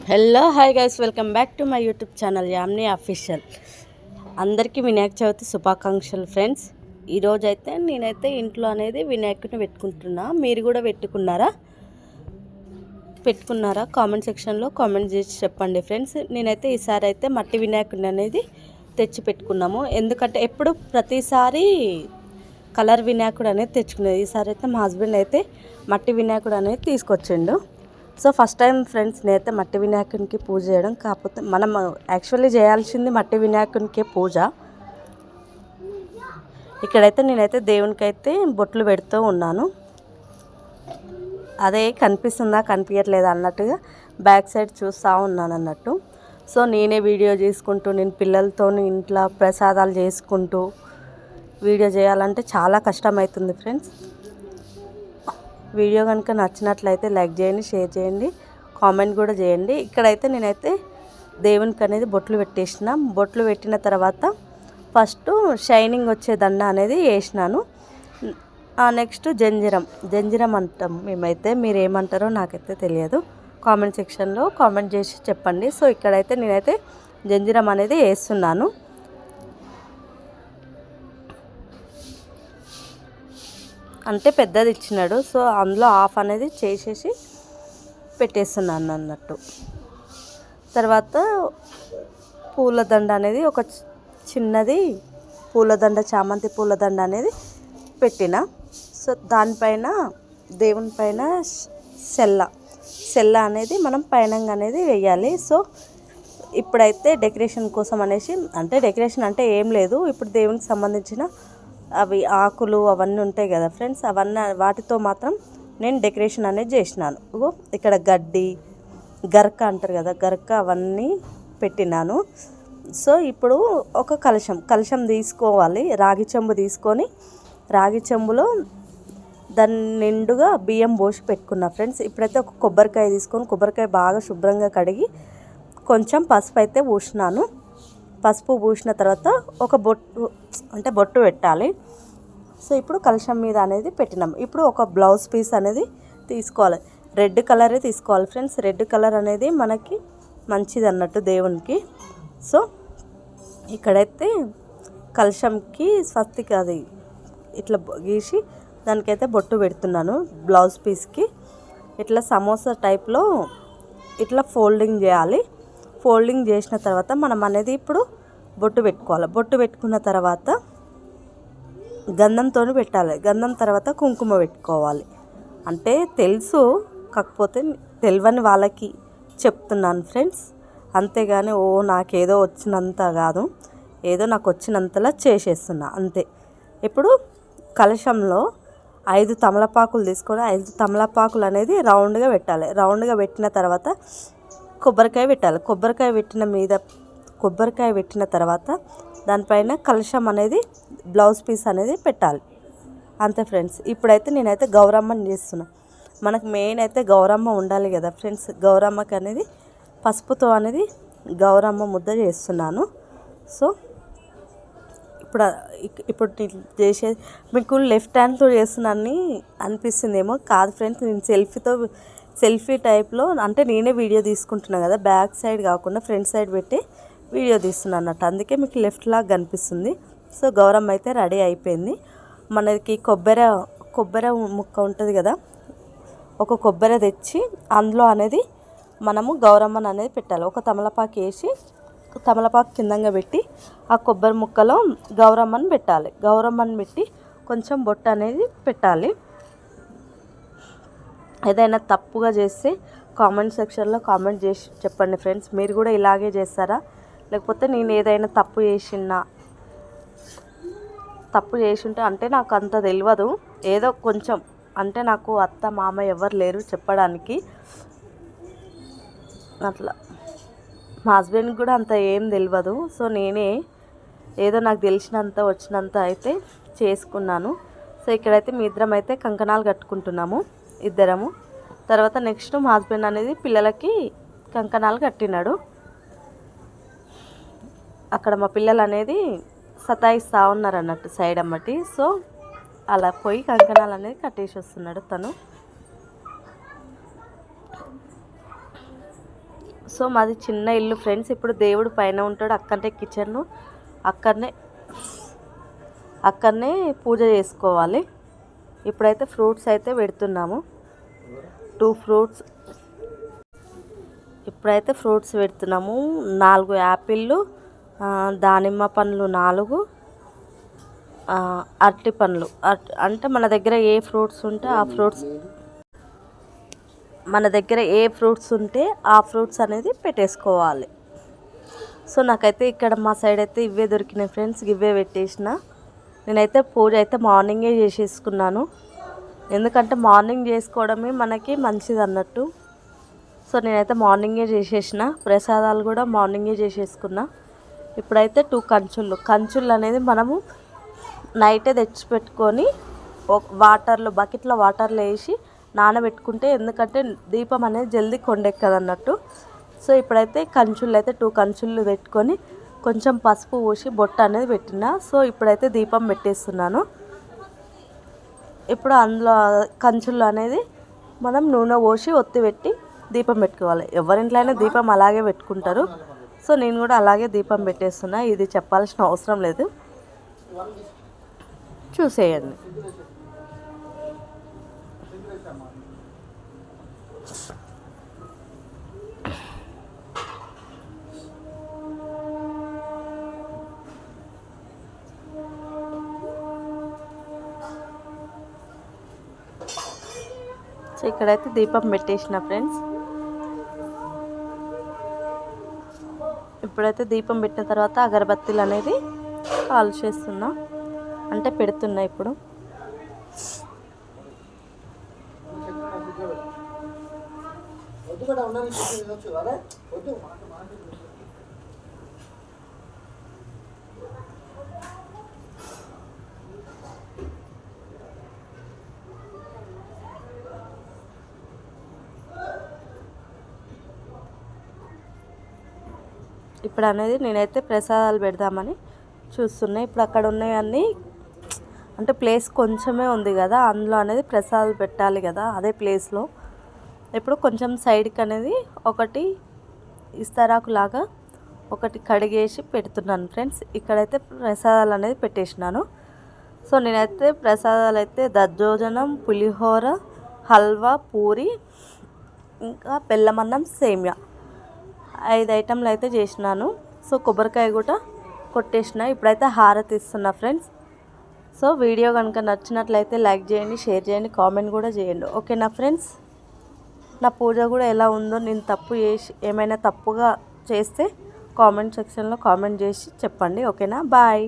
Hello hi guys, welcome back to my YouTube channel Yamini official. అందరికీ వినాయక చవితి శుభాకాంక్షలు friends. ఈరోజు అయితే నేనైతే ఇంట్లో అనేది వినాయకుడిని పెట్టుకుంటున్నా. మీరు కూడా పెట్టుకున్నారా కామెంట్ సెక్షన్లో కామెంట్ చేసి చెప్పండి ఫ్రెండ్స్. నేనైతే ఈసారి అయితే మట్టి వినాయకుడిని అనేది తెచ్చి పెట్టుకున్నాము. ఎందుకంటే ఎప్పుడు ప్రతిసారి కలర్ వినాయకుడు అనేది తెచ్చుకునేది. ఈసారి అయితే మా హస్బెండ్ అయితే మట్టి వినాయకుడు అనేది తీసుకొచ్చిండు. సో ఫస్ట్ టైం ఫ్రెండ్స్ నేనైతే మట్టి వినాయకునికి పూజ చేయడం. కాకపోతే మనం యాక్చువల్లీ చేయాల్సింది మట్టి వినాయకునికే పూజ. ఇక్కడైతే నేనైతే దేవునికి అయితే బొట్లు పెడుతూ ఉన్నాను. అదే కనిపిస్తుందా కనిపించట్లేదా అన్నట్టుగా బ్యాక్ సైడ్ చూస్తూ ఉన్నాను అన్నట్టు. సో నేనే వీడియో చేసుకుంటూ నేను పిల్లలతో ఇంట్లో ప్రసాదాలు చేసుకుంటూ వీడియో చేయాలంటే చాలా కష్టమవుతుంది ఫ్రెండ్స్. వీడియో కనుక నచ్చినట్లయితే లైక్ చేయండి, షేర్ చేయండి, కామెంట్ కూడా చేయండి. ఇక్కడైతే నేనైతే దేవునికి అనేది బొట్లు పెట్టేసిన. బొట్లు పెట్టిన తర్వాత ఫస్ట్ షైనింగ్ వచ్చే దండ అనేది వేసినాను. నెక్స్ట్ జంజిరం అంటాం మేమైతే. మీరు ఏమంటారో నాకైతే తెలియదు. కామెంట్ సెక్షన్లో కామెంట్ చేసి చెప్పండి. సో ఇక్కడైతే నేనైతే జంజిరం అనేది వేస్తున్నాను. అంటే పెద్దది ఇచ్చినాడు. సో అందులో ఆఫ్ అనేది చేసేసి పెట్టేస్తున్నాను అన్నట్టు. తర్వాత పూలదండ అనేది ఒక చిన్నది పూలదండ, చామంతి పూలదండ అనేది పెట్టిన. సో దానిపైన దేవుని పైన సెల్ల అనేది మనం పైన అనేది వేయాలి. సో ఇప్పుడైతే డెకరేషన్ కోసం అనేసి, అంటే డెకరేషన్ అంటే ఏం లేదు, ఇప్పుడు దేవునికి సంబంధించిన అవి ఆకులు అవన్నీ ఉంటాయి కదా ఫ్రెండ్స్, అవన్నీ వాటితో మాత్రం నేను డెకరేషన్ అనేది చేసినాను. ఇక్కడ గడ్డి గరక అంటారు కదా, గరక అవన్నీ పెట్టినాను. సో ఇప్పుడు ఒక కలశం తీసుకోవాలి. రాగి చెంబు తీసుకొని రాగి చెంబులో దాని నిండుగా బియ్యం పోసి పెట్టుకున్నా ఫ్రెండ్స్. ఇప్పుడైతే ఒక కొబ్బరికాయ తీసుకొని కొబ్బరికాయ బాగా శుభ్రంగా కడిగి కొంచెం పసుపు అయితే పూసినాను. పసుపు పూసిన తర్వాత ఒక బొట్టు పెట్టాలి. సో ఇప్పుడు కలశం మీద అనేది పెట్టినాం. ఇప్పుడు ఒక బ్లౌజ్ పీస్ అనేది తీసుకోవాలి. రెడ్ కలరే తీసుకోవాలి ఫ్రెండ్స్. రెడ్ కలర్ అనేది మనకి మంచిది అన్నట్టు దేవునికి. సో ఇక్కడైతే కలశంకి స్వస్తిక అది ఇట్లా గీసి దానికైతే బొట్టు పెడుతున్నాను. బ్లౌజ్ పీస్కి ఇట్లా సమోసా టైప్లో ఇట్లా ఫోల్డింగ్ చేయాలి. ఫోల్డింగ్ చేసిన తర్వాత మనం అనేది ఇప్పుడు బొట్టు పెట్టుకోవాలి. బొట్టు పెట్టుకున్న తర్వాత గంధంతో పెట్టాలి. గంధం తర్వాత కుంకుమ పెట్టుకోవాలి. అంటే తెలుసు, కాకపోతే తెలియని వాళ్ళకి చెప్తున్నాను ఫ్రెండ్స్. అంతేగాని నాకేదో వచ్చినంత కాదు, ఏదో నాకు వచ్చినంతలా చేసేస్తున్నా అంతే. ఇప్పుడు కలశంలో 5 తమలపాకులు తీసుకొని 5 తమలపాకులు అనేది రౌండ్గా పెట్టాలి. రౌండ్గా పెట్టిన తర్వాత కొబ్బరికాయ పెట్టాలి. కొబ్బరికాయ పెట్టిన తర్వాత దానిపైన కలశం అనేది బ్లౌజ్ పీస్ అనేది పెట్టాలి. అంతే ఫ్రెండ్స్. ఇప్పుడైతే నేనైతే గౌరమ్మని చేస్తున్నా. మనకు మెయిన్ అయితే గౌరమ్మ ఉండాలి కదా ఫ్రెండ్స్. గౌరమ్మకి అనేది పసుపుతో అనేది గౌరమ్మ ముద్ద చేస్తున్నాను. సో ఇప్పుడు చేసేది మీకు లెఫ్ట్ హ్యాండ్తో చేస్తున్నానని అనిపిస్తుందేమో. కాదు ఫ్రెండ్స్, నేను సెల్ఫీ టైప్లో, అంటే నేనే వీడియో తీసుకుంటున్నా కదా, బ్యాక్ సైడ్ కాకుండా ఫ్రంట్ సైడ్ పెట్టి వీడియో తీస్తున్నాను అన్నట్టు. అందుకే మీకు లెఫ్ట్ లాగా కనిపిస్తుంది. సో గౌరమ్మ అయితే రెడీ అయిపోయింది. మనకి కొబ్బరి ముక్క ఉంటుంది కదా, ఒక కొబ్బరి తెచ్చి అందులో అనేది మనము గౌరమ్మని అనేది పెట్టాలి. ఒక తమలపాకు వేసి తమలపాకు కిందంగా పెట్టి ఆ కొబ్బరి ముక్కలో గౌరమ్మని పెట్టాలి. గౌరమ్మని పెట్టి కొంచెం బొట్టు అనేది పెట్టాలి. ఏదైనా తప్పుగా చేస్తే కామెంట్ సెక్షన్లో కామెంట్ చేసి చెప్పండి ఫ్రెండ్స్. మీరు కూడా ఇలాగే చేస్తారా, లేకపోతే నేను ఏదైనా తప్పు చేసింటే, అంటే నాకు అంత తెలియదు, ఏదో కొంచెం, అంటే నాకు అత్త మామ ఎవరు లేరు చెప్పడానికి. అట్లా మా హస్బెండ్కి కూడా అంత ఏం తెలియదు. సో నేనే ఏదో నాకు తెలిసినంత వచ్చినంత అయితే చేసుకున్నాను. సో ఇక్కడైతే మీ ఇద్దరం అయితే కంకణాలు కట్టుకుంటున్నాము, ఇద్దరము. తర్వాత నెక్స్ట్ మా హస్బెండ్ అనేది పిల్లలకి కంకణాలు కట్టినాడు. అక్కడ మా పిల్లలు అనేది సతాయిస్తూ ఉన్నారు అన్నట్టు సైడ్ అమ్మటి. సో అలా పోయి కంకణాలు అనేది కట్టేసి వస్తున్నాడు తను. సో మాది చిన్న ఇల్లు ఫ్రెండ్స్. ఇప్పుడు దేవుడు పైన ఉంటాడు, అక్కడనే కిచెన్, అక్కడనే పూజ చేసుకోవాలి. ఇప్పుడైతే ఫ్రూట్స్ అయితే పెడుతున్నాము, 2 ఫ్రూట్స్. ఇప్పుడైతే ఫ్రూట్స్ పెడుతున్నాము, 4 యాపిళ్ళు, దానిమ్మ పండ్లు 4, అరటి పండ్లు. అంటే మన దగ్గర ఏ ఫ్రూట్స్ ఉంటే ఆ ఫ్రూట్స్ అనేది పెట్టేసుకోవాలి. సో నాకైతే ఇక్కడ మా సైడ్ అయితే ఇవే దొరికినాయి ఫ్రెండ్స్, ఇవే పెట్టేసిన. నేనైతే పూజ అయితే మార్నింగే చేసేసుకున్నాను, ఎందుకంటే మార్నింగ్ చేసుకోవడమే మనకి మంచిది అన్నట్టు. సో నేనైతే మార్నింగే చేసేసిన, ప్రసాదాలు కూడా మార్నింగే చేసేసుకున్నా. ఇప్పుడైతే 2 కంచుళ్ళు అనేది మనము నైటే తెచ్చిపెట్టుకొని బకెట్లో వాటర్లో వేసి నానబెట్టుకుంటే, ఎందుకంటే దీపం అనేది జల్దీ కొండెక్కదు అన్నట్టు. సో ఇప్పుడైతే కంచుళ్ళు అయితే 2 కంచుళ్ళు పెట్టుకొని కొంచెం పసుపు పోసి బొట్టు అనేది పెట్టిన. సో ఇప్పుడైతే దీపం పెట్టేస్తున్నాను. ఇప్పుడు అందులో కంచుళ్ళు అనేది మనం నూనె పోసి ఒత్తి పెట్టి దీపం పెట్టుకోవాలి. ఎవరింట్లో అయినా దీపం అలాగే పెట్టుకుంటారు. సో నేను కూడా అలాగే దీపం పెట్టేస్తున్నా, ఇది చెప్పాల్సిన అవసరం లేదు, చూసేయండి. సో ఇక్కడైతే దీపం పెట్టేసిన ఫ్రెండ్స్. ఇప్పుడైతే దీపం పెట్టిన తర్వాత అగరబత్తీలు అనేది కాల్ చేస్తున్నా, అంటే పెడుతున్నా ఇప్పుడు. ఇప్పుడు అనేది నేనైతే ప్రసాదాలు పెడదామని చూస్తున్నా. ఇప్పుడు అక్కడ ఉన్నాయన్నీ, అంటే ప్లేస్ కొంచెమే ఉంది కదా, అందులో అనేది ప్రసాదాలు పెట్టాలి కదా, అదే ప్లేస్లో. ఇప్పుడు కొంచెం సైడ్కి అనేది ఒకటి ఇస్తరాకు లాగా ఒకటి కడిగేసి పెడుతున్నాను ఫ్రెండ్స్. ఇక్కడైతే ప్రసాదాలు అనేది పెట్టేసినాను. సో నేనైతే ప్రసాదాలు అయితే దద్దోజనం, పులిహోర, హల్వా, పూరి, ఇంకా బెల్లమన్నం, సేమియా, 5 ఐటెంలు అయితే చేసినాను. సో కొబ్బరికాయ కూడా కొట్టేసిన. ఇప్పుడైతే హారతి ఇస్తున్నా ఫ్రెండ్స్. సో వీడియో కనుక నచ్చినట్లయితే లైక్ చేయండి, షేర్ చేయండి, కామెంట్ కూడా చేయండి. ఓకేనా ఫ్రెండ్స్? నా పూజ కూడా ఎలా ఉందో, నేను ఏమైనా తప్పుగా చేస్తే కామెంట్ సెక్షన్లో కామెంట్ చేసి చెప్పండి. ఓకేనా? బాయ్.